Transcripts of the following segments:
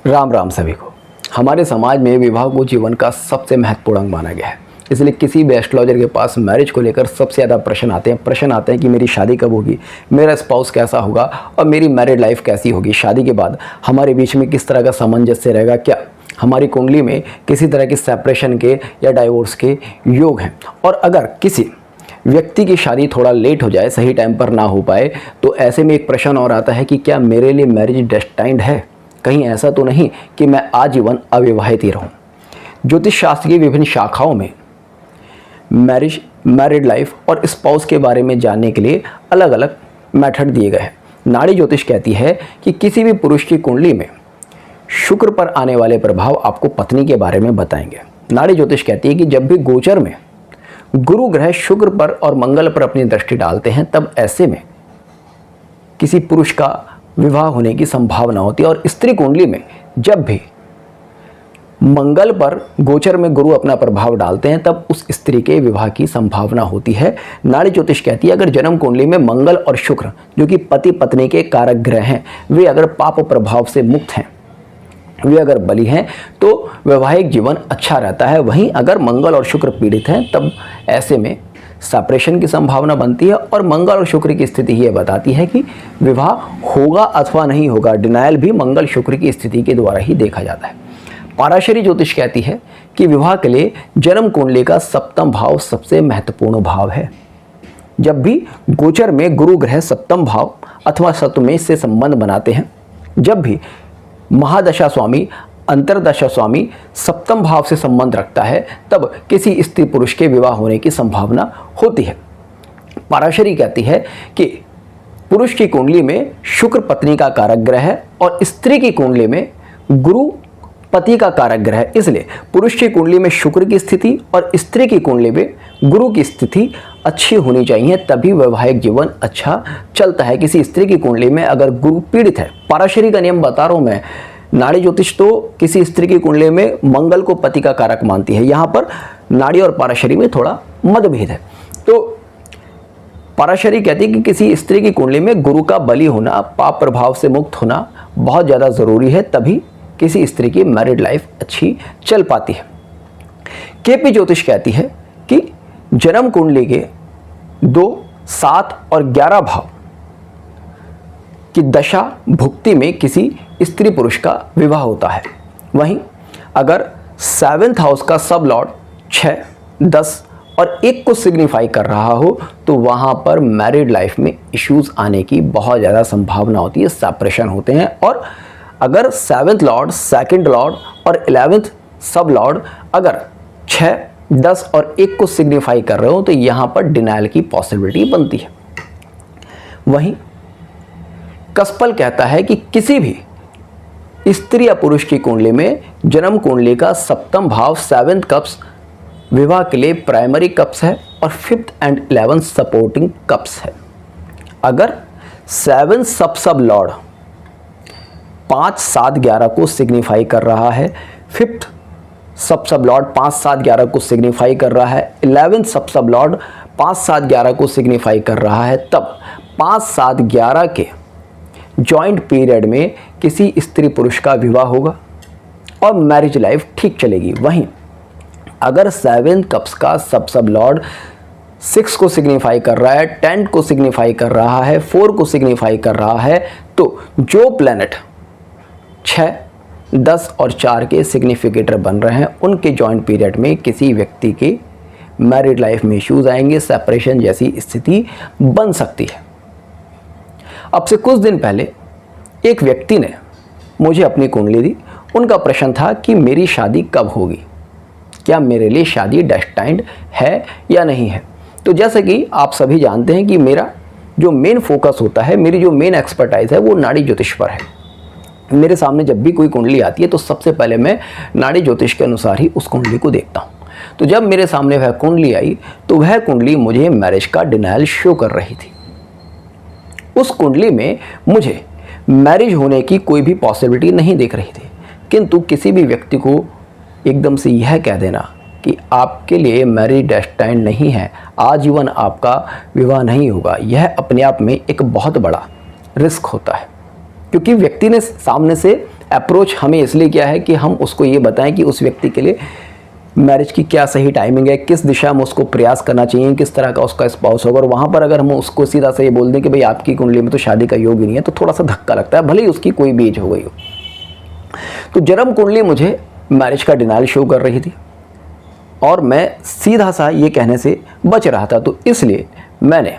राम राम सभी को। हमारे समाज में विवाह को जीवन का सबसे महत्वपूर्ण अंग माना गया है, इसलिए किसी भी एस्ट्रोलॉजर के पास मैरिज को लेकर सबसे ज़्यादा प्रश्न आते हैं कि मेरी शादी कब होगी, मेरा स्पाउस कैसा होगा और मेरी मैरिड लाइफ कैसी होगी, शादी के बाद हमारे बीच में किस तरह का सामंजस्य रहेगा, क्या हमारी कुंडली में किसी तरह की सेपरेशन के या डाइवोर्स के योग हैं। और अगर किसी व्यक्ति की शादी थोड़ा लेट हो जाए, सही टाइम पर ना हो पाए, तो ऐसे में एक प्रश्न और आता है कि क्या मेरे लिए मैरिज डेस्टाइन्ड है, कहीं ऐसा तो नहीं कि मैं आजीवन अविवाहित ही रहूं। ज्योतिष शास्त्र की विभिन्न शाखाओं में मैरिज, मैरिड लाइफ और स्पाउस के बारे में जानने के लिए अलग अलग मेथड दिए गए हैं। नाड़ी ज्योतिष कहती है कि किसी भी पुरुष की कुंडली में शुक्र पर आने वाले प्रभाव आपको पत्नी के बारे में बताएंगे। नाड़ी ज्योतिष कहती है कि जब भी गोचर में गुरु ग्रह शुक्र पर और मंगल पर अपनी दृष्टि डालते हैं, तब ऐसे में किसी पुरुष का विवाह होने की संभावना होती है। और स्त्री कुंडली में जब भी मंगल पर गोचर में गुरु अपना प्रभाव डालते हैं, तब उस स्त्री के विवाह की संभावना होती है। नाड़ी ज्योतिष कहती है अगर जन्म कुंडली में मंगल और शुक्र, जो कि पति पत्नी के कारक ग्रह हैं, वे अगर पाप प्रभाव से मुक्त हैं, वे अगर बली हैं, तो वैवाहिक जीवन अच्छा रहता है। वहीं अगर मंगल और शुक्र पीड़ित हैं, तब ऐसे में सेपरेशन की संभावना बनती है। और मंगल और शुक्र की स्थिति ये बताती है कि विवाह होगा अथवा नहीं होगा। डिनायल भी मंगल शुक्र की स्थिति के द्वारा ही देखा जाता है। पाराशरी ज्योतिष कहती है कि विवाह के लिए जन्म कुंडली का सप्तम भाव सबसे महत्वपूर्ण भाव है। जब भी गोचर में गुरु ग्रह सप्तम भाव अथवा सप्तमेश से संबंध बनाते हैं, जब भी महादशा स्वामी, अंतरदशा स्वामी सप्तम भाव से संबंध रखता है, तब किसी स्त्री पुरुष के विवाह होने की संभावना होती है। पाराशरी कहती है कि पुरुष की कुंडली में शुक्र पत्नी का कारक ग्रह है और स्त्री की कुंडली में गुरु पति का कारक ग्रह है। इसलिए पुरुष की कुंडली में शुक्र की स्थिति और स्त्री की कुंडली में गुरु की स्थिति अच्छी होनी चाहिए, तभी वैवाहिक जीवन अच्छा चलता है। किसी स्त्री की कुंडली में अगर गुरु पीड़ित है, पाराशरी का नियम बता रहा हूं मैं, नाड़ी ज्योतिष तो किसी स्त्री की कुंडली में मंगल को पति का कारक मानती है। यहां पर नाड़ी और पाराशरी में थोड़ा मतभेद है। तो पाराशरी कहती है कि किसी स्त्री की कुंडली में गुरु का बली होना, पाप प्रभाव से मुक्त होना बहुत ज़्यादा ज़रूरी है, तभी किसी स्त्री की मैरिड लाइफ अच्छी चल पाती है। केपी ज्योतिष कहती है कि जन्म कुंडली के 2, 7 और 11 भाव की दशा भुक्ति में किसी स्त्री पुरुष का विवाह होता है। वहीं अगर 7th हाउस का सब लॉर्ड 6, 10 और 1 को सिग्निफाई कर रहा हो, तो वहां पर मैरिड लाइफ में इश्यूज आने की बहुत ज़्यादा संभावना होती है, सेपरेशन होते हैं। और अगर 7th लॉर्ड, 2nd लॉर्ड और 11th सब लॉर्ड अगर 6, 10 और 1 को सिग्निफाई कर रहे हो, तो यहाँ पर डिनायल की पॉसिबिलिटी बनती है। वहीं कस्पल कहता है कि किसी भी स्त्री या पुरुष की कुंडली में जन्म कुंडली का सप्तम भाव 7th कप्स विवाह के लिए प्राइमरी कप्स है और 5th and 11th supporting cups है। अगर 7th सब लॉर्ड 5, 7, 11 को सिग्निफाई कर रहा है, 5th सब लॉर्ड 5, 7, 11 को सिग्निफाई कर रहा है, 11th सब लॉर्ड 5, 7, 11 को सिग्निफाई कर रहा है, तब 5, 7, 11 के जॉइंट पीरियड में किसी स्त्री पुरुष का विवाह होगा और मैरिज लाइफ ठीक चलेगी। वहीं अगर 7 कप्स का सब लॉर्ड 6 को सिग्निफाई कर रहा है, 10 को सिग्निफाई कर रहा है, 4 को सिग्निफाई कर रहा है, तो जो प्लैनेट 6, 10 और 4 के सिग्निफिकेटर बन रहे हैं, उनके जॉइंट पीरियड में किसी व्यक्ति के मैरिड लाइफ में इश्यूज आएंगे, सेपरेशन जैसी स्थिति बन सकती है। अब से कुछ दिन पहले एक व्यक्ति ने मुझे अपनी कुंडली दी। उनका प्रश्न था कि मेरी शादी कब होगी, क्या मेरे लिए शादी डेस्टाइन्ड है या नहीं है। तो जैसे कि आप सभी जानते हैं कि मेरा जो मेन फोकस होता है, मेरी जो मेन एक्सपर्टाइज है, वो नाड़ी ज्योतिष पर है। मेरे सामने जब भी कोई कुंडली आती है, तो सबसे पहले मैं नाड़ी ज्योतिष के अनुसार ही उस कुंडली को देखता हूँ। तो जब मेरे सामने वह कुंडली आई, तो वह कुंडली मुझे मैरिज का डिनायल शो कर रही थी। उस कुंडली में मुझे मैरिज होने की कोई भी पॉसिबिलिटी नहीं दिख रही थी, किंतु किसी भी व्यक्ति को एकदम से यह कह देना कि आपके लिए मैरिज डेस्टाइन्ड नहीं है, आजीवन आपका विवाह नहीं होगा, यह अपने आप में एक बहुत बड़ा रिस्क होता है। क्योंकि व्यक्ति ने सामने से अप्रोच हमें इसलिए किया है कि हम उसको ये बताएं कि उस व्यक्ति के लिए मैरिज की क्या सही टाइमिंग है, किस दिशा में उसको प्रयास करना चाहिए, किस तरह का उसका स्पाउस होगा। और वहाँ पर अगर हम उसको सीधा से ये बोल दें कि भाई आपकी कुंडली में तो शादी का योग ही नहीं है, तो थोड़ा सा धक्का लगता है, भले ही उसकी कोई भी एज हो गई हो। तो जन्म कुंडली मुझे मैरिज का डिनाइल शो कर रही थी और मैं सीधा सा ये कहने से बच रहा था, तो इसलिए मैंने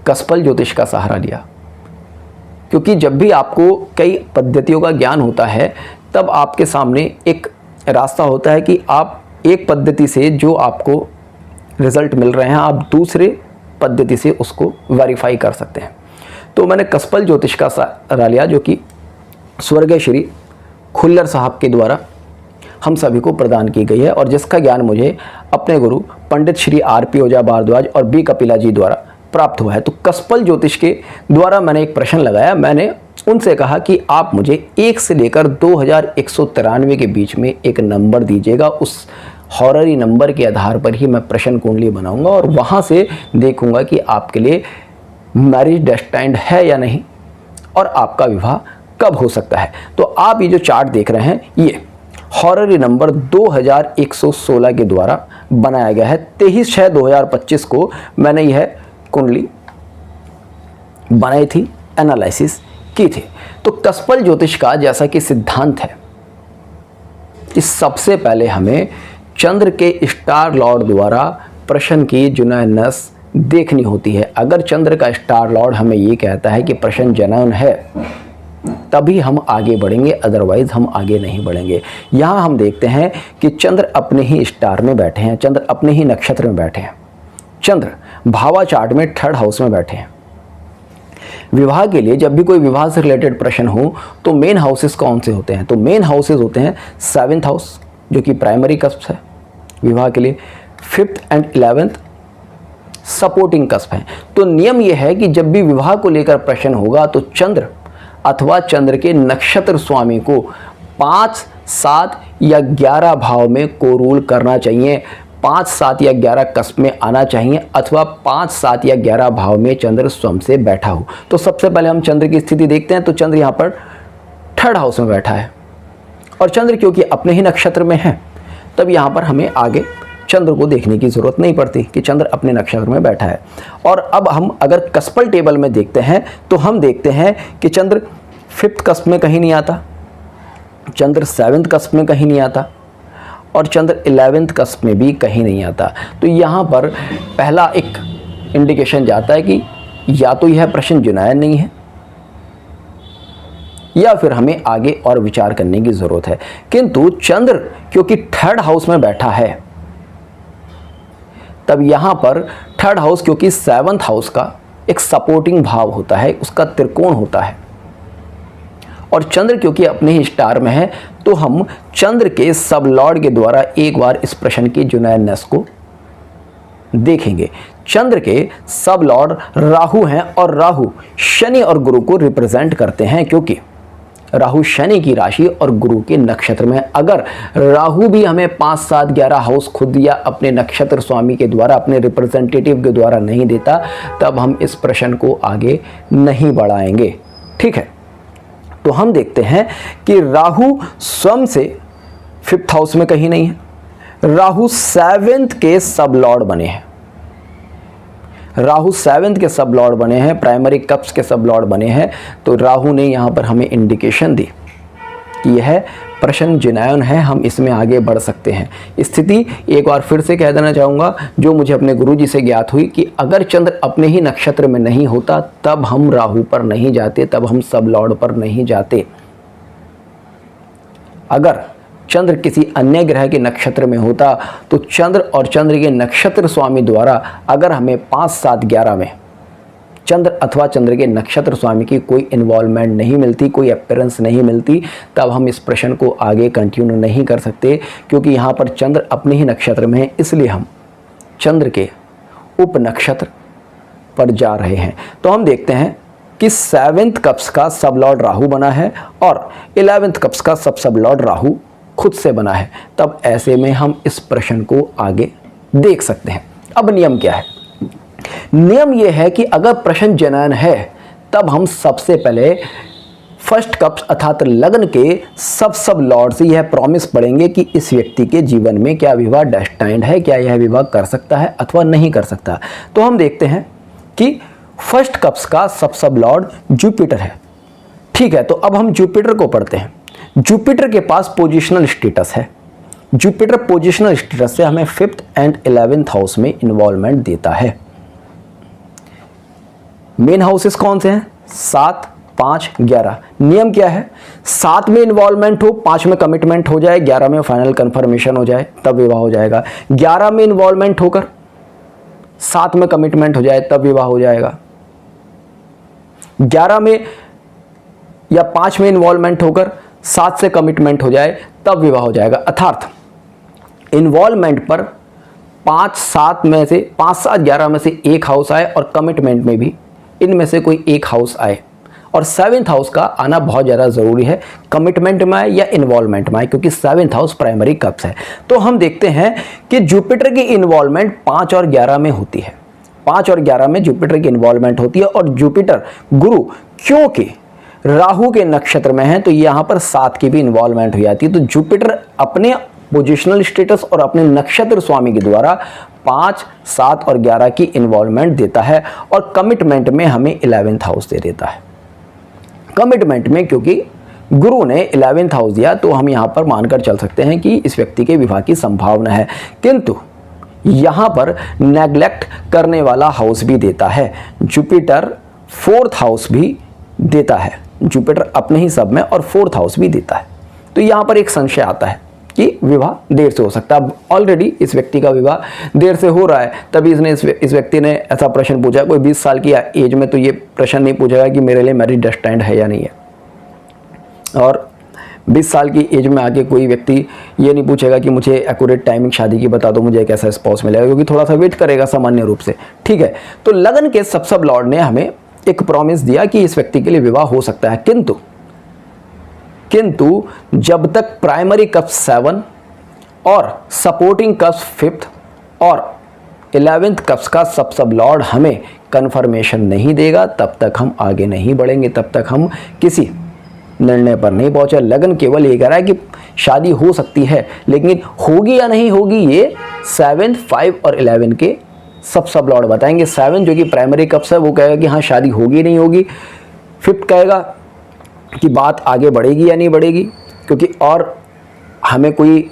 कसपल ज्योतिष का सहारा लिया। क्योंकि जब भी आपको कई पद्धतियों का ज्ञान होता है तब आपके सामने एक रास्ता होता है कि आप एक पद्धति से जो आपको रिज़ल्ट मिल रहे हैं आप दूसरे पद्धति से उसको वेरीफाई कर सकते हैं। तो मैंने कसपल ज्योतिष का सहारा लिया, जो कि स्वर्गीय श्री खुल्लर साहब के द्वारा हम सभी को प्रदान की गई है और जिसका ज्ञान मुझे अपने गुरु पंडित श्री R.P. ओझा भारद्वाज और बी कपिला जी द्वारा प्राप्त हुआ है। तो कसपल ज्योतिष के द्वारा मैंने एक प्रश्न लगाया। मैंने उनसे कहा कि आप मुझे 1 से लेकर 2193 के बीच में एक नंबर दीजिएगा, उस हॉररी नंबर के आधार पर ही मैं प्रश्न कुंडली बनाऊंगा और वहां से देखूंगा कि आपके लिए मैरिज डेस्टाइन्ड है या नहीं और आपका विवाह कब हो सकता है। तो आप ये जो चार्ट देख रहे हैं ये हॉररी नंबर 2116 के द्वारा बनाया गया है। 23/6/2025 को मैंने यह कुंडली बनाई थी, एनालिसिस की थी। तो कसपल ज्योतिष का जैसा कि सिद्धांत है कि सबसे पहले हमें चंद्र के स्टार लॉर्ड द्वारा प्रश्न की जुनैनस देखनी होती है। अगर चंद्र का स्टार लॉर्ड हमें ये कहता है कि प्रश्न जनन है तभी हम आगे बढ़ेंगे, अदरवाइज हम आगे नहीं बढ़ेंगे। यहाँ हम देखते हैं कि चंद्र अपने ही स्टार में बैठे हैं, चंद्र अपने ही नक्षत्र में बैठे हैं, चंद्र भावा चार्ट में 3rd हाउस में बैठे हैं। विवाह के लिए जब भी कोई विवाह से रिलेटेड प्रश्न हो तो मेन हाउसेस कौन से होते हैं? तो मेन हाउसेस होते हैं 7th हाउस जो कि प्राइमरी कस्प है विवाह के लिए, 5th and 11th supporting cusp है। तो नियम यह है कि जब भी विवाह को लेकर प्रश्न होगा तो चंद्र अथवा चंद्र के नक्षत्र स्वामी को 5, 7 या 11 भाव में को रूल करना चाहिए। 5, 7 या 11 कस्प में आना चाहिए अथवा 5, 7 या 11 भाव में चंद्र स्वयं से बैठा हो। तो सबसे पहले हम चंद्र की स्थिति देखते हैं। तो चंद्र यहाँ पर 3rd हाउस में बैठा है और चंद्र क्योंकि अपने ही नक्षत्र में है तब यहाँ पर हमें आगे चंद्र को देखने की ज़रूरत नहीं पड़ती कि चंद्र अपने नक्षत्र में बैठा है। और अब हम अगर कसपल टेबल में देखते हैं तो हम देखते हैं कि चंद्र 5th कस्प में कहीं नहीं आता, चंद्र 7th कस्प में कहीं नहीं आता और चंद्र 11th कस्प में भी कहीं नहीं आता। तो यहाँ पर पहला एक इंडिकेशन जाता है कि या तो यह प्रश्न जुनैन नहीं है या फिर हमें आगे और विचार करने की ज़रूरत है। किंतु चंद्र क्योंकि 3rd हाउस में बैठा है तब यहाँ पर 3rd हाउस क्योंकि 7th हाउस का एक सपोर्टिंग भाव होता है, उसका त्रिकोण होता है और चंद्र क्योंकि अपने ही स्टार में है तो हम चंद्र के सब लॉर्ड के द्वारा एक बार इस प्रश्न की जुनैननेस को देखेंगे। चंद्र के सब लॉर्ड राहु हैं और राहु शनि और गुरु को रिप्रेजेंट करते हैं क्योंकि राहु शनि की राशि और गुरु के नक्षत्र में है। अगर राहु भी हमें 5, 7, 11 हाउस खुद या अपने नक्षत्र स्वामी के द्वारा अपने रिप्रेजेंटेटिव के द्वारा नहीं देता तब हम इस प्रश्न को आगे नहीं बढ़ाएंगे। ठीक है, तो हम देखते हैं कि राहु स्वयं से 5th हाउस में कहीं नहीं है, राहु 7th के सब लॉर्ड बने हैं, राहु 7th के सब लॉर्ड बने हैं, प्राइमरी कप्स के सब लॉर्ड बने हैं। तो राहु ने यहाँ पर हमें इंडिकेशन दी कि यह प्रश्न जुनैन है, हम इसमें आगे बढ़ सकते हैं। स्थिति एक बार फिर से कह देना चाहूँगा जो मुझे अपने गुरुजी से ज्ञात हुई कि अगर चंद्र अपने ही नक्षत्र में नहीं होता तब हम राहु पर नहीं जाते, तब हम सब लॉर्ड पर नहीं जाते। अगर चंद्र किसी अन्य ग्रह के नक्षत्र में होता तो चंद्र और चंद्र के नक्षत्र स्वामी द्वारा अगर हमें 5, 7, 11 में चंद्र अथवा चंद्र के नक्षत्र स्वामी की कोई इन्वॉल्वमेंट नहीं मिलती, कोई अपीयरेंस नहीं मिलती, तब हम इस प्रश्न को आगे कंटिन्यू नहीं कर सकते क्योंकि यहाँ पर चंद्र अपने ही नक्षत्र में है, इसलिए हम चंद्र के उप नक्षत्र पर जा रहे हैं। तो हम देखते हैं कि 7th कप्स का सब लॉर्ड राहु बना है और 11th कप्स का सब लॉर्ड राहु खुद से बना है। तब ऐसे में हम इस प्रश्न को आगे देख सकते हैं। अब नियम क्या है? नियम यह है कि अगर प्रश्न जनन है तब हम सबसे पहले फर्स्ट कप्स अर्थात लग्न के सब लॉर्ड से यह प्रॉमिस पढ़ेंगे कि इस व्यक्ति के जीवन में क्या विवाह डेस्टाइन्ड है, क्या यह विवाह कर सकता है अथवा नहीं कर सकता। तो हम देखते हैं कि फर्स्ट कप्स का सब लॉर्ड जुपिटर है। ठीक है, तो अब हम जुपिटर को पढ़ते हैं। जुपिटर के पास पोजिशनल स्टेटस है। जुपिटर पोजिशनल स्टेटस से हमें 5th एंड 11th हाउस में इन्वॉल्वमेंट देता है। मेन हाउसेस कौन से हैं? 7, 5, 11। नियम क्या है? 7 में इन्वॉल्वमेंट हो, 5 में कमिटमेंट हो जाए, 11 में फाइनल कंफर्मेशन हो जाए, तब विवाह हो जाएगा। 11 में इन्वॉल्वमेंट होकर 7 में कमिटमेंट हो जाए, तब विवाह हो जाएगा। 11 में या 5 में इन्वॉल्वमेंट होकर 7 से कमिटमेंट हो जाए, तब विवाह हो जाएगा। अर्थात इन्वॉल्वमेंट पर 5, 7 में से 5, 7, 11 में से एक हाउस आए और कमिटमेंट में भी इनमें से कोई एक हाउस आए, और 7th हाउस का आना बहुत ज़्यादा ज़रूरी है, कमिटमेंट में आए या इन्वॉल्वमेंट में आए, क्योंकि 7th हाउस प्राइमरी कप्स है। तो हम देखते हैं कि जुपिटर की इन्वॉल्वमेंट 5 और 11 में होती है। 5 और 11 में जुपिटर की इन्वॉल्वमेंट होती है, और जुपिटर गुरु क्योंकि राहु के नक्षत्र में है तो यहाँ पर 7 की भी इन्वॉल्वमेंट हो जाती है। तो जुपिटर अपने पोजिशनल स्टेटस और अपने नक्षत्र स्वामी के द्वारा 5, 7 और 11 की इन्वॉल्वमेंट देता है, और कमिटमेंट में हमें 11th हाउस दे देता है। कमिटमेंट में क्योंकि गुरु ने 11th हाउस दिया, तो हम यहाँ पर मानकर चल सकते हैं कि इस व्यक्ति के विवाह की संभावना है। किंतु यहाँ पर नेग्लेक्ट करने वाला हाउस भी देता है। जुपिटर 4th हाउस भी देता है। जुपिटर अपने ही सब में और 4th हाउस भी देता है। तो यहाँ पर एक संशय आता है कि विवाह देर से हो सकता है। ऑलरेडी इस व्यक्ति का विवाह देर से हो रहा है, तभी इस व्यक्ति ने ऐसा प्रश्न पूछा। कोई 20 साल की एज में तो ये प्रश्न नहीं पूछेगा कि मेरे लिए मैरिज डेस्टाइन्ड है या नहीं है, और 20 साल की एज में आके कोई व्यक्ति ये नहीं पूछेगा कि मुझे एक्यूरेट टाइमिंग शादी की बता दो, मुझे एक ऐसा स्पाउस मिलेगा, क्योंकि थोड़ा सा वेट करेगा सामान्य रूप से। ठीक है, तो लगन के सब लॉर्ड ने हमें एक प्रॉमिस दिया कि इस व्यक्ति के लिए विवाह हो सकता है। किंतु जब तक प्राइमरी कप्स 7 और सपोर्टिंग कप्स 5th और 11th कप्स का सब लॉर्ड हमें कंफर्मेशन नहीं देगा, तब तक हम आगे नहीं बढ़ेंगे, तब तक हम किसी निर्णय पर नहीं पहुंचे। लगन केवल ये कह रहा है कि शादी हो सकती है, लेकिन होगी या नहीं होगी ये 7, 5 और 11 के सब लॉर्ड बताएंगे। 7 जो कि प्राइमरी कप्स है वो कहेगा कि हाँ शादी होगी नहीं होगी। 5th कहेगा कि बात आगे बढ़ेगी या नहीं बढ़ेगी, क्योंकि और हमें कोई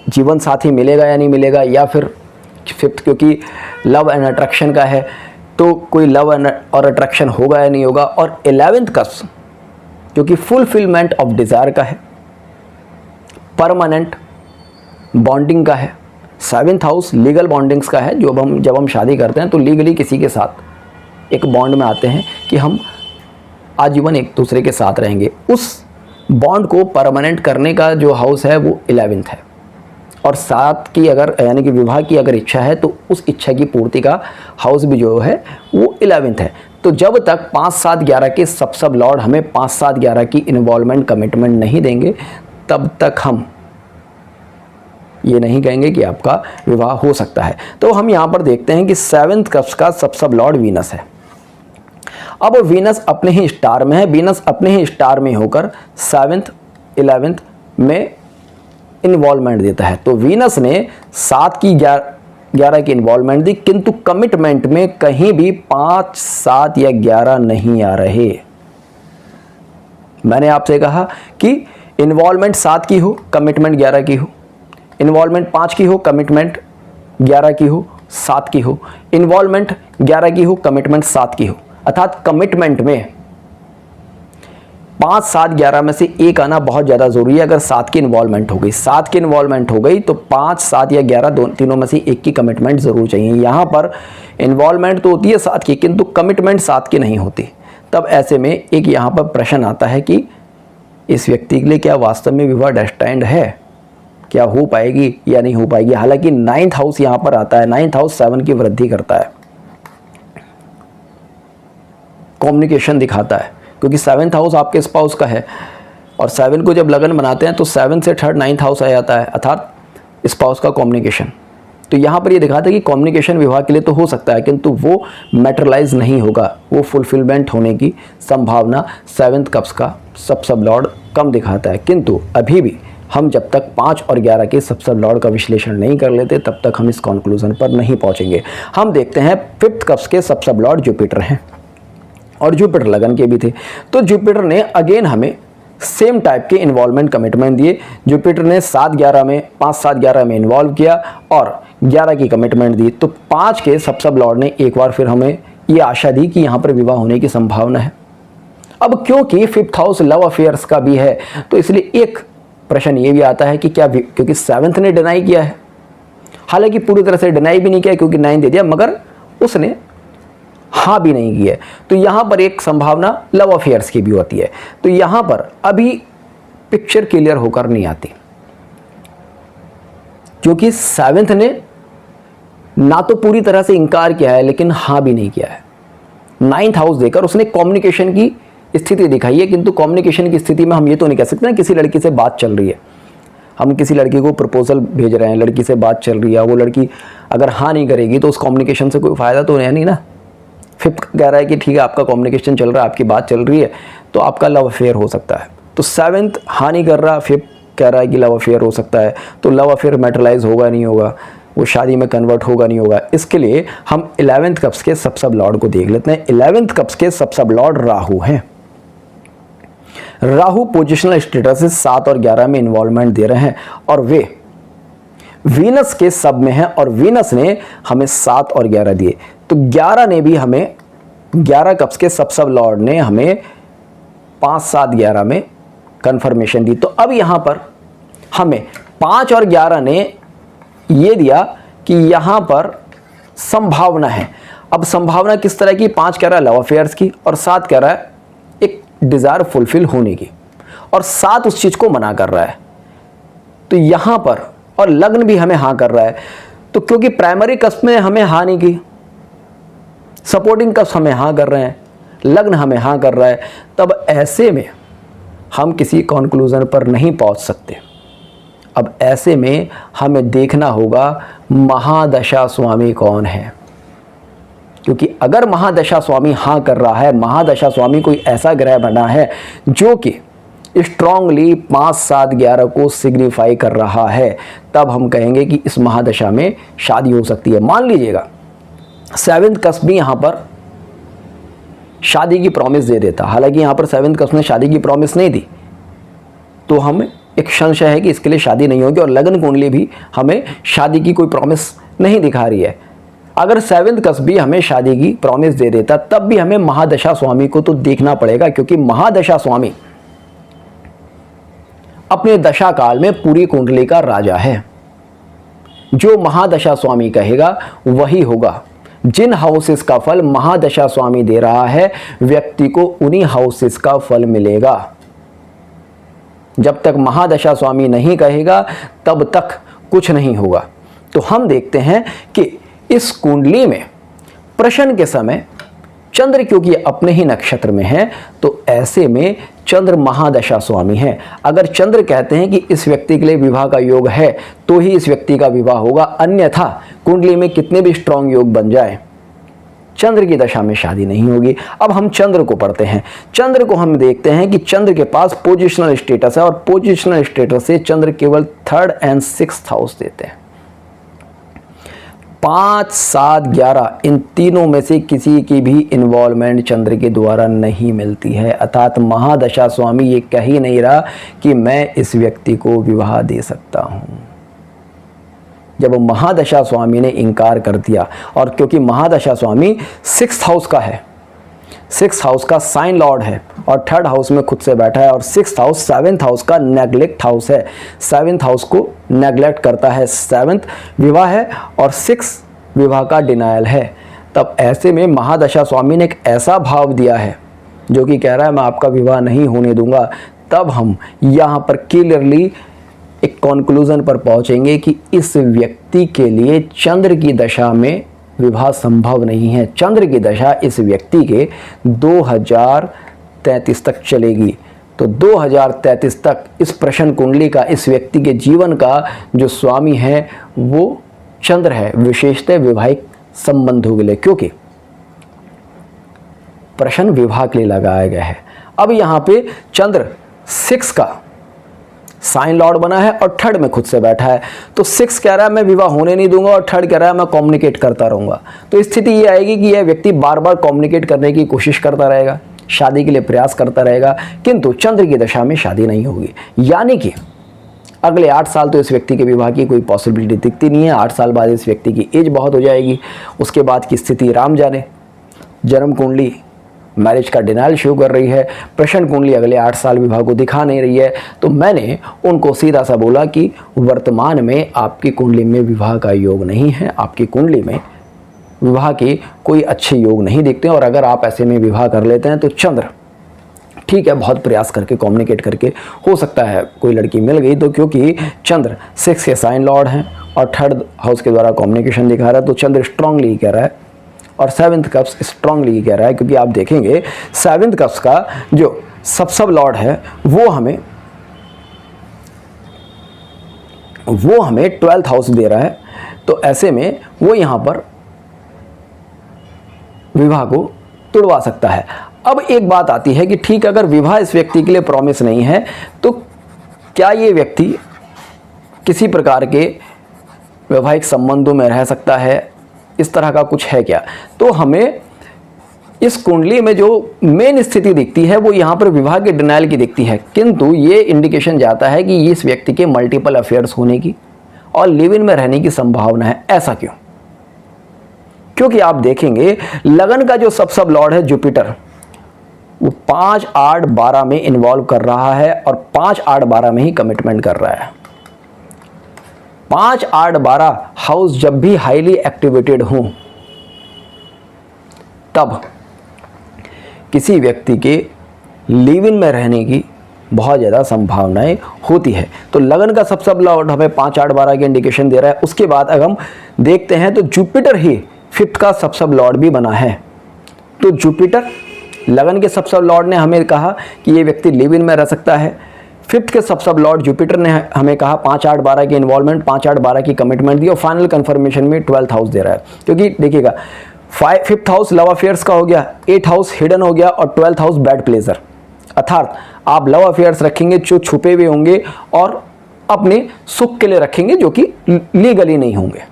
जीवन साथी मिलेगा या नहीं मिलेगा, या फिर 5th क्योंकि लव एंड अट्रैक्शन का है तो कोई लव और अट्रैक्शन होगा या नहीं होगा, और 11th कप्स क्योंकि फुलफिलमेंट ऑफ डिज़ायर का है, परमानेंट बॉन्डिंग का है। 7th हाउस लीगल बॉन्डिंग्स का है, जब हम शादी करते हैं तो लीगली किसी के साथ एक बॉन्ड में आते हैं कि हम आजीवन एक दूसरे के साथ रहेंगे। उस बॉन्ड को परमानेंट करने का जो हाउस है वो 11th है, और 7 की अगर यानी कि विवाह की अगर इच्छा है तो उस इच्छा की पूर्ति का हाउस भी जो है वो 11th है। तो जब तक 5, 7, 11 के सब लॉर्ड हमें 5, 7, 11 की इन्वॉल्वमेंट कमिटमेंट नहीं देंगे, तब तक हम ये नहीं कहेंगे कि आपका विवाह हो सकता है। तो हम यहाँ पर देखते हैं कि 7th कप्स का सब लॉर्ड वीनस है। अब वीनस अपने ही स्टार में है। वीनस अपने ही स्टार में होकर 7th, 11th में इन्वॉल्वमेंट देता है। तो वीनस ने 7 की 11 की इन्वॉल्वमेंट दी, किंतु कमिटमेंट में कहीं भी 5, 7 या 11 नहीं आ रहे। मैंने आपसे कहा कि इन्वॉल्वमेंट 7 की हो, कमिटमेंट 11 की हो, इन्वॉल्वमेंट 5 की हो, कमिटमेंट 11 की हो, 7 की हो, इन्वॉल्वमेंट 11 की हो, कमिटमेंट 7 की हो। अर्थात कमिटमेंट में 5, 7, 11 में से एक आना बहुत ज़्यादा ज़रूरी है। अगर 7 की इन्वॉल्वमेंट हो गई, 7 की इन्वॉल्वमेंट हो गई तो 5, 7 या 11 तीनों में से एक की कमिटमेंट ज़रूर चाहिए। यहाँ पर इन्वॉल्वमेंट तो होती है 7 की, किंतु कमिटमेंट 7 की नहीं होती। तब ऐसे में एक यहाँ पर प्रश्न आता है कि इस व्यक्ति के लिए क्या वास्तव में विवाह डेस्टाइन्ड है, क्या हो पाएगी या नहीं हो पाएगी। हालांकि 9th हाउस यहाँ पर आता है। 9th हाउस 7 की वृद्धि करता है, कम्युनिकेशन दिखाता है, क्योंकि 7th हाउस आपके स्पाउस का है, और 7 को जब लगन बनाते हैं तो 7 से 3rd 9th हाउस आ जाता है, अर्थात स्पाउस का कम्युनिकेशन। तो यहाँ पर ये दिखाता है कि कम्युनिकेशन विवाह के लिए तो हो सकता है, किंतु वो मैटरलाइज नहीं होगा, वो फुलफिलमेंट होने की संभावना 7th कप्स का सब लॉर्ड कम दिखाता है। किंतु अभी भी हम जब तक 5 और 11 के सब लॉर्ड का विश्लेषण नहीं कर लेते तब तक हम इस कंक्लूजन पर नहीं पहुंचेंगे। हम देखते हैं 5th कप्स के सब लॉर्ड जुपिटर हैं और जुपिटर लगन के भी थे। तो जुपिटर ने अगेन हमें सेम टाइप के इन्वॉल्वमेंट कमिटमेंट दिए। जुपिटर ने 7-11 में 5-7-11 में इन्वॉल्व किया और 11 की कमिटमेंट दी। तो 5 के सब लॉर्ड ने एक बार फिर हमें ये आशा दी कि यहाँ पर विवाह होने की संभावना है। अब क्योंकि 5th हाउस लव अफेयर्स का भी है तो इसलिए एक प्रश्न ये भी आता है कि क्या क्योंकि 7th ने डिनाई किया है, हालांकि पूरी तरह से डिनाई भी नहीं किया क्योंकि 9 दे दिया, मगर उसने हाँ भी नहीं की है, तो यहाँ पर एक संभावना लव अफेयर्स की भी होती है। तो यहाँ पर अभी पिक्चर क्लियर होकर नहीं आती, क्योंकि 7th ने ना तो पूरी तरह से इनकार किया है लेकिन हाँ भी नहीं किया है। 9th हाउस देकर उसने कम्युनिकेशन की स्थिति दिखाई है, किंतु कम्युनिकेशन की स्थिति में हम ये तो नहीं कह सकते ना किसी लड़की से बात चल रही है, हम किसी लड़की को प्रपोजल भेज रहे हैं, लड़की से बात चल रही है, वो लड़की अगर हाँ नहीं करेगी तो उस कम्युनिकेशन से कोई फ़ायदा तो है नहीं ना। 5th कह रहा है कि ठीक है आपका कम्युनिकेशन चल रहा है, आपकी बात चल रही है, तो आपका लव अफेयर हो सकता है। तो 7th हाँ नहीं कर रहा, 5th कह रहा है कि लव अफेयर हो सकता है, तो लव अफेयर मैटरलाइज होगा नहीं होगा, वो शादी में कन्वर्ट होगा नहीं होगा। इसके लिए हम 11th कप्स के सब लॉर्ड को देख लेते हैं। 11th कप्स के सब लॉर्ड राहु हैं। राहु पोजिशनल स्टेटस से 7 और 11 में इन्वॉल्वमेंट दे रहे हैं और वे वीनस के सब में हैं और वीनस ने हमें 7 और 11 दिए। तो 11 ने भी हमें 11 कप्स के सब लॉर्ड ने हमें 5, 7, 11 में कंफर्मेशन दी। तो अब यहां पर हमें 5 और 11 ने ये दिया कि यहां पर संभावना है। अब संभावना किस तरह की? 5 कह रहा है लव अफेयर्स की और 7 कह रहा है एक डिजायर फुलफिल होने की, और 7 उस चीज को मना कर रहा है। तो यहां पर और लग्न भी हमें हाँ कर रहा है, तो क्योंकि प्राइमरी कस्प में हमें हाँ नहीं की, सपोर्टिंग कस्प हमें हाँ कर रहे हैं, लग्न हमें हाँ कर रहा है, तब ऐसे में हम किसी कंक्लूजन पर नहीं पहुंच सकते। अब ऐसे में हमें देखना होगा महादशा स्वामी कौन है, क्योंकि अगर महादशा स्वामी हाँ कर रहा है, महादशा स्वामी कोई ऐसा ग्रह बना है जो कि स्ट्रांगली 5, 7, 11 को सिग्निफाई कर रहा है, तब हम कहेंगे कि इस महादशा में शादी हो सकती है। मान लीजिएगा 7th कस्प भी यहाँ पर शादी की प्रॉमिस दे देता, हालांकि यहाँ पर 7th कस्प ने शादी की प्रॉमिस नहीं दी, तो हमें एक संशय है कि इसके लिए शादी नहीं होगी, और लग्न कुंडली भी हमें शादी की कोई प्रॉमिस नहीं दिखा रही है। अगर 7th कस्प भी हमें शादी की प्रॉमिस दे देता, तब भी हमें महादशा स्वामी को तो देखना पड़ेगा, क्योंकि महादशा स्वामी अपने दशा काल में पूरी कुंडली का राजा है। जो महादशा स्वामी कहेगा वही होगा। जिन हाउसेस का फल महादशा स्वामी दे रहा है, व्यक्ति को उन्हीं हाउसेस का फल मिलेगा। जब तक महादशा स्वामी नहीं कहेगा तब तक कुछ नहीं होगा। तो हम देखते हैं कि इस कुंडली में प्रश्न के समय चंद्र क्योंकि अपने ही नक्षत्र में है, तो ऐसे में चंद्र महादशा स्वामी है। अगर चंद्र कहते हैं कि इस व्यक्ति के लिए विवाह का योग है, तो ही इस व्यक्ति का विवाह होगा, अन्यथा कुंडली में कितने भी स्ट्रांग योग बन जाए, चंद्र की दशा में शादी नहीं होगी। अब हम चंद्र को पढ़ते हैं। चंद्र को हम देखते हैं कि चंद्र के पास पोजिशनल स्टेटस है, और पोजिशनल स्टेटस से चंद्र केवल 3rd and 6th हाउस देते हैं। 5, 7, 11 इन तीनों में से किसी की भी इन्वॉल्वमेंट चंद्र के द्वारा नहीं मिलती है, अर्थात महादशा स्वामी ये कह ही नहीं रहा कि मैं इस व्यक्ति को विवाह दे सकता हूं। जब महादशा स्वामी ने इनकार कर दिया, और क्योंकि महादशा स्वामी 6th हाउस का है, 6th हाउस का साइन लॉर्ड है, और 3rd हाउस में खुद से बैठा है, और 6th हाउस 7th हाउस का नेग्लेक्ट हाउस है, 7th हाउस को नेग्लेक्ट करता है। 7th विवाह है और 6th विवाह का डिनायल है। तब ऐसे में महादशा स्वामी ने एक ऐसा भाव दिया है जो कि कह रहा है मैं आपका विवाह नहीं होने दूंगा। तब हम यहाँ पर क्लियरली एक कंक्लूजन पर पहुंचेंगे कि इस व्यक्ति के लिए चंद्र की दशा में विवाह संभव नहीं है। चंद्र की दशा इस व्यक्ति के 2033 तक चलेगी। तो 2033 तक इस प्रश्न कुंडली का, इस व्यक्ति के जीवन का जो स्वामी है वो चंद्र है विशेषतः वैवाहिक संबंधों के लिए, क्योंकि प्रश्न विवाह के लिए लगाया गया है। अब यहाँ पे चंद्र 6 का साइन लॉर्ड बना है और थर्ड में खुद से बैठा है, तो 6 कह रहा है मैं विवाह होने नहीं दूंगा और थर्ड कह रहा है मैं कम्युनिकेट करता रहूंगा। तो स्थिति ये आएगी कि यह व्यक्ति बार बार कम्युनिकेट करने की कोशिश करता रहेगा, शादी के लिए प्रयास करता रहेगा, किंतु चंद्र की दशा में शादी नहीं होगी। यानी कि अगले 8 साल तो इस व्यक्ति के विवाह की कोई पॉसिबिलिटी दिखती नहीं है। 8 साल बाद इस व्यक्ति की एज बहुत हो जाएगी। उसके बाद की स्थिति राम जाने। जन्म कुंडली मैरिज का डिनाइल शो कर रही है, प्रश्न कुंडली अगले 8 साल विवाह को दिखा नहीं रही है। तो मैंने उनको सीधा सा बोला कि वर्तमान में आपकी कुंडली में विवाह का योग नहीं है, आपकी कुंडली में विवाह के कोई अच्छे योग नहीं दिखते हैं। और अगर आप ऐसे में विवाह कर लेते हैं तो चंद्र ठीक है बहुत प्रयास करके कम्युनिकेट करके हो सकता है कोई लड़की मिल गई, तो क्योंकि चंद्र 6 के साइन लॉर्ड हैं और थर्ड हाउस के द्वारा कम्युनिकेशन दिखा रहा है, तो चंद्र स्ट्रांगली कह रहा है और 7th कप्स स्ट्रांगली कह रहा है। क्योंकि आप देखेंगे 7th कप्स का जो सब लॉर्ड है वो हमें 12th हाउस दे रहा है। तो ऐसे में वो यहाँ पर विवाह को तुड़वा सकता है। अब एक बात आती है कि ठीक अगर विवाह इस व्यक्ति के लिए प्रॉमिस नहीं है तो क्या ये व्यक्ति किसी प्रकार के वैवाहिक संबंधों में रह सकता है, इस तरह का कुछ है क्या? तो हमें इस कुंडली में जो मेन स्थिति दिखती है वो यहाँ पर विवाह के डिनाइल की दिखती है, किंतु ये इंडिकेशन जाता है कि इस व्यक्ति के मल्टीपल अफेयर्स होने की और लिव इन में रहने की संभावना है। ऐसा क्यों? क्योंकि आप देखेंगे लगन का जो सब लॉर्ड है जुपिटर वो 5, 8, 12 में इन्वॉल्व कर रहा है और 5, 8, 12 में ही कमिटमेंट कर रहा है। 5, 8, 12 हाउस जब भी हाईली एक्टिवेटेड हों तब किसी व्यक्ति के लिव इन में रहने की बहुत ज़्यादा संभावनाएं होती है। तो लगन का सब लॉर्ड हमें 5, 8, 12 की इंडिकेशन दे रहा है। उसके बाद अगर हम देखते हैं तो जुपिटर ही 5th का सब लॉर्ड भी बना है। तो जुपिटर लगन के सब लॉर्ड ने हमें कहा कि ये व्यक्ति लिव इन में रह सकता है। 5th के सब लॉर्ड जुपिटर ने हमें कहा 5, 8, 12 की इन्वॉल्वमेंट, 5, 8, 12 की कमिटमेंट दी और फाइनल कंफर्मेशन में 12th हाउस दे रहा है। क्योंकि देखिएगा 5th हाउस लव अफेयर्स का हो गया, 8th हाउस हिडन हो गया और 12th हाउस बैड प्लेजर। अर्थात आप लव अफेयर्स रखेंगे जो छुपे हुए होंगे और अपने सुख के लिए रखेंगे जो कि लीगली नहीं होंगे।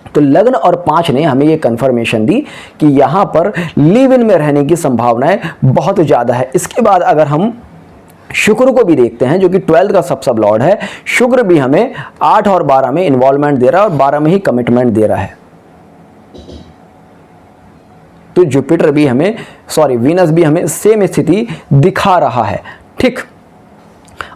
तो लग्न और 5 ने हमें ये कंफर्मेशन दी कि यहाँ पर लिव इन में रहने की संभावनाएं बहुत ज़्यादा है। इसके बाद अगर हम शुक्र को भी देखते हैं जो कि 12th का सब लॉर्ड है, शुक्र भी हमें 8 और 12 में इन्वॉल्वमेंट दे रहा है और 12 में ही कमिटमेंट दे रहा है। तो जुपिटर भी हमें वीनस भी हमें सेम स्थिति दिखा रहा है। ठीक,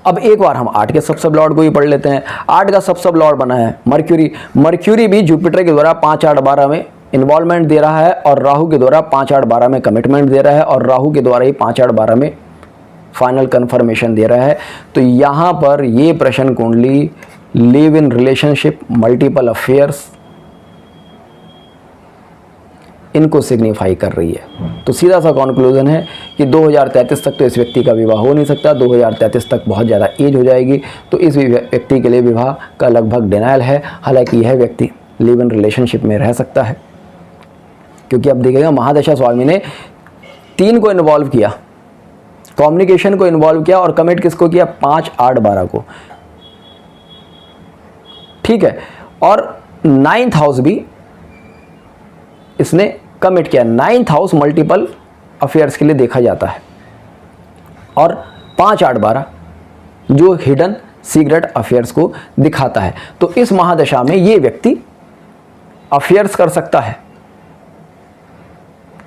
अब एक बार हम 8 के सब लॉर्ड को ही पढ़ लेते हैं। 8 का सब लॉर्ड बना है मर्क्यूरी भी जुपिटर के द्वारा 5, 8, 12 में इन्वॉल्वमेंट दे रहा है और राहु के द्वारा 5, 8, 12 में कमिटमेंट दे रहा है और राहु के द्वारा ही 5, 8, 12 में फाइनल कंफर्मेशन दे रहा है। तो यहाँ पर ये प्रश्न कुंडली live in relationship, multiple affairs इनको सिग्निफाई कर रही है। तो सीधा सा कंक्लूजन है कि 2033 तक तो इस व्यक्ति का विवाह हो नहीं सकता। 2033 तक बहुत ज़्यादा एज हो जाएगी, तो इस व्यक्ति के लिए विवाह का लगभग डिनाइल है। हालांकि यह व्यक्ति लिव इन रिलेशनशिप में रह सकता है, क्योंकि अब देखिएगा महादशा स्वामी ने 3 को इन्वॉल्व किया, कम्युनिकेशन को इन्वॉल्व किया और कमिट किसको किया? 5, 8, 12 को। ठीक है, और 9th हाउस भी इसने कमिट किया। 9th हाउस मल्टीपल अफेयर्स के लिए देखा जाता है और 5, 8, 12 जो हिडन सीक्रेट अफेयर्स को दिखाता है। तो इस महादशा में ये व्यक्ति अफेयर्स कर सकता है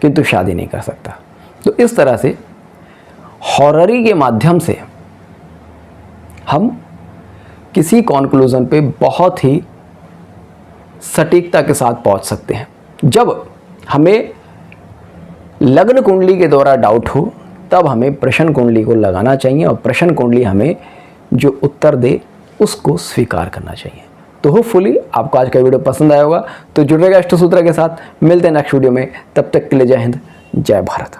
किंतु शादी नहीं कर सकता। तो इस तरह से हॉररी के माध्यम से हम किसी कॉन्क्लूजन पे बहुत ही सटीकता के साथ पहुंच सकते हैं। जब हमें लग्न कुंडली के द्वारा डाउट हो तब हमें प्रश्न कुंडली को लगाना चाहिए और प्रश्न कुंडली हमें जो उत्तर दे उसको स्वीकार करना चाहिए। तो होपफुली आपको आज का वीडियो पसंद आया होगा। तो जुड़ेगा अष्ट सूत्र के साथ, मिलते हैं नेक्स्ट वीडियो में। तब तक के लिए जय हिंद, जय भारत।